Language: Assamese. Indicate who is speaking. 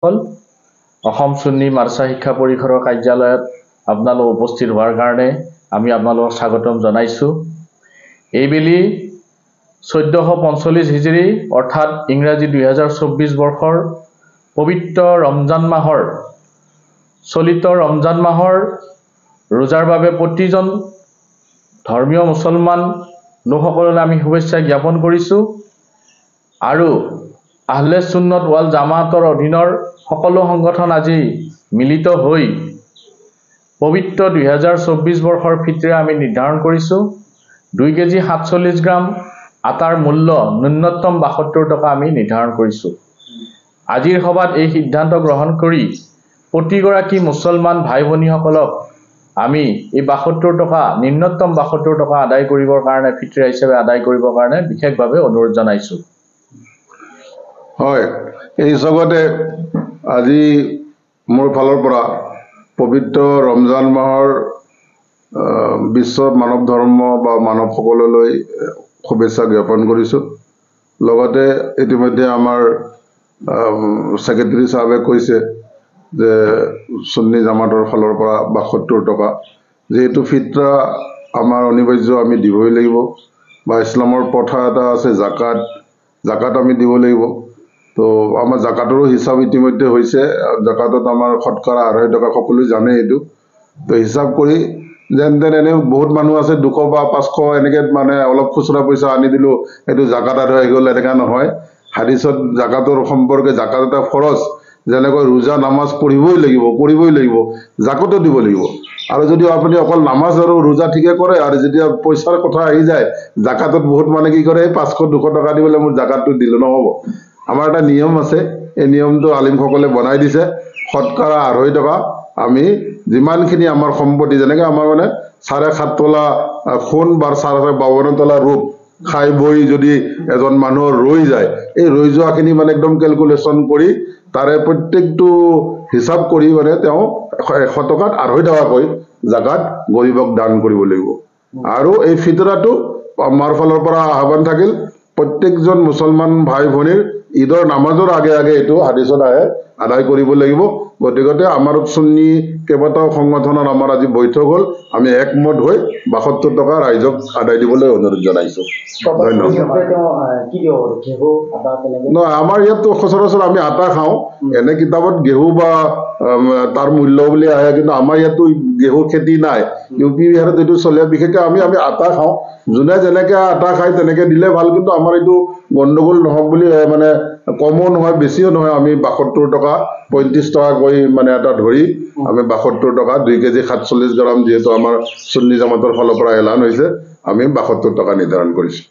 Speaker 1: হল অসম সুন্নি মাদ্ৰাছা শিক্ষা পৰিষদৰ কাৰ্যালয়ত আপোনালোক উপস্থিত হোৱাৰ কাৰণে আমি আপোনালোকক স্বাগতম জনাইছো। এইবেলি 1445 হিজৰি অৰ্থাৎ ইংৰাজী 2024 বৰ্ষৰ পবিত্ৰ ৰমজান মাহৰ চলিত ৰমজান মাহৰ ৰোজাৰ বাবে প্ৰতিজন ধৰ্মীয় মুছলমান লোকসকললৈ আমি শুভেচ্ছা জ্ঞাপন কৰিছো আৰু আহলে সুন্নত ওয়াল জামাতৰ অধীনৰ সকলো সংগঠন আজি মিলিত হৈ পবিত্ৰ 2024 বৰ্ষৰ ফিতৰা আমি নিৰ্ধাৰণ কৰিছো। 2 কেজি 47 গ্ৰাম আটাৰ মূল্য ন্যূনতম 72 টকা আমি নিৰ্ধাৰণ কৰিছো। আজিৰ সভাত এই সিদ্ধান্ত গ্ৰহণ কৰি প্ৰতিগৰাকী মুছলমান ভাই ভনীসকলক আমি এই 72 টকা ন্যূনতম 72 টকা আদায় কৰিবৰ কাৰণে ফিতৰা হিচাপে আদায় কৰিবৰ কাৰণে বিশেষভাৱে অনুৰোধ জনাইছো।
Speaker 2: হয়, এই জগতে আজি মোৰ ফালৰ পৰা পবিত্ৰ ৰমজান মাহৰ বিশ্ব মানৱ ধৰ্ম বা মানৱ সকললৈ শুভেচ্ছা জ্ঞাপন কৰিছো। লগতে ইতিমধ্যে আমাৰ সেক্ৰেটাৰী সাহেবে কৈছে যে সুন্নি জামাতৰ ফালৰ পৰা 72 টকা, যেহেতু ফিতৰা আমাৰ অনিবাৰ্য, আমি দিবই লাগিব, বা ইছলামৰ প্ৰথা এটা আছে জাকাত আমি দিব লাগিব। তো আমাৰ জাকাতৰো হিচাপ ইতিমধ্যে হৈছে। জাকাতত আমাৰ শতকৰা 2.5 টকা, সকলোৱে জানে এইটো। তো হিচাপ কৰি যেন এনে বহুত মানুহ আছে 200 বা 500 এনেকে মানে অলপ খুচুৰা পইচা আনি দিলো এইটো জাকাত আদায় হৈ গ'ল, এনেকা নহয়। হাদিছত জাকাতৰ সম্পৰ্কে জাকাত এটা ফৰজ, যেনেকৈ ৰোজা নামাজ পঢ়িবই লাগিব, জাকাতো দিব লাগিব। আৰু যদি আপুনি অকল নামাজ আৰু ৰোজা ঠিকে কৰে আৰু যেতিয়া পইচাৰ কথা আহি যায় জাকাতত বহুত মানে কি কৰে 500-200 টকা দিবলৈ মোৰ জাকাতটো দিলো নহ'ব। আমাৰ এটা নিয়ম আছে, এই নিয়মটো আলিমসকলে বনাই দিছে। শতকৰা 2.5 টকা আমি যিমানখিনি আমাৰ সম্পত্তি, যেনেকৈ আমাৰ মানে 7.5 তোলা সোণ বা 52 তোলা ৰূপ খাই বৈ যদি এজন মানুহৰ ৰৈ যায়, এই ৰৈ যোৱাখিনি মানে একদম কেলকুলেশ্যন কৰি তাৰে প্ৰত্যেকটো হিচাপ কৰি মানে তেওঁ 100 টকাত 2.5 টকাকৈ জাকাত গৰীবক দান কৰিব লাগিব। আৰু এই ফিতৰাটো আমাৰ ফালৰ পৰা আহ্বান থাকিল প্ৰত্যেকজন মুছলমান ভাই ভনীৰ ঈদৰ নামাজৰ আগে এইটো হাদিছত আহে আদায় কৰিব লাগিব। গতিকে আমাৰ সুন্নি কেইবাটাও সংগঠনৰ আমাৰ আজি বৈঠক হ'ল, আমি একমত হৈ 72 টকা ৰাইজক আদায় দিবলৈ অনুৰোধ জনাইছো। ধন্যবাদ। নহয়, আমাৰ ইয়াততো সচৰাচৰ আমি আটা খাওঁ, এনে কিতাপত ঘেহু বা তাৰ মূল্য বুলি আহে, কিন্তু আমাৰ ইয়াততো ঘেহু খেতি নাই। UP বিহাৰত এইটো চলে, বিশেষকৈ আমি আটা খাওঁ। যোনে যেনেকে আটা খায় তেনেকে দিলে ভাল, কিন্তু আমাৰ এইটো গণ্ডগোল নহওক বুলি মানে কমো নহয় বেছিও নহয়, আমি 72 টকা 35 টকাকৈ মানে এটা ধৰি আমি 72 টকা 2 কেজি 47 গ্ৰাম যিহেতু আমাৰ সুন্নি জামাতৰ ফালৰ পৰা এলান হৈছে, আমি 72 টকা নিৰ্ধাৰণ কৰিছো।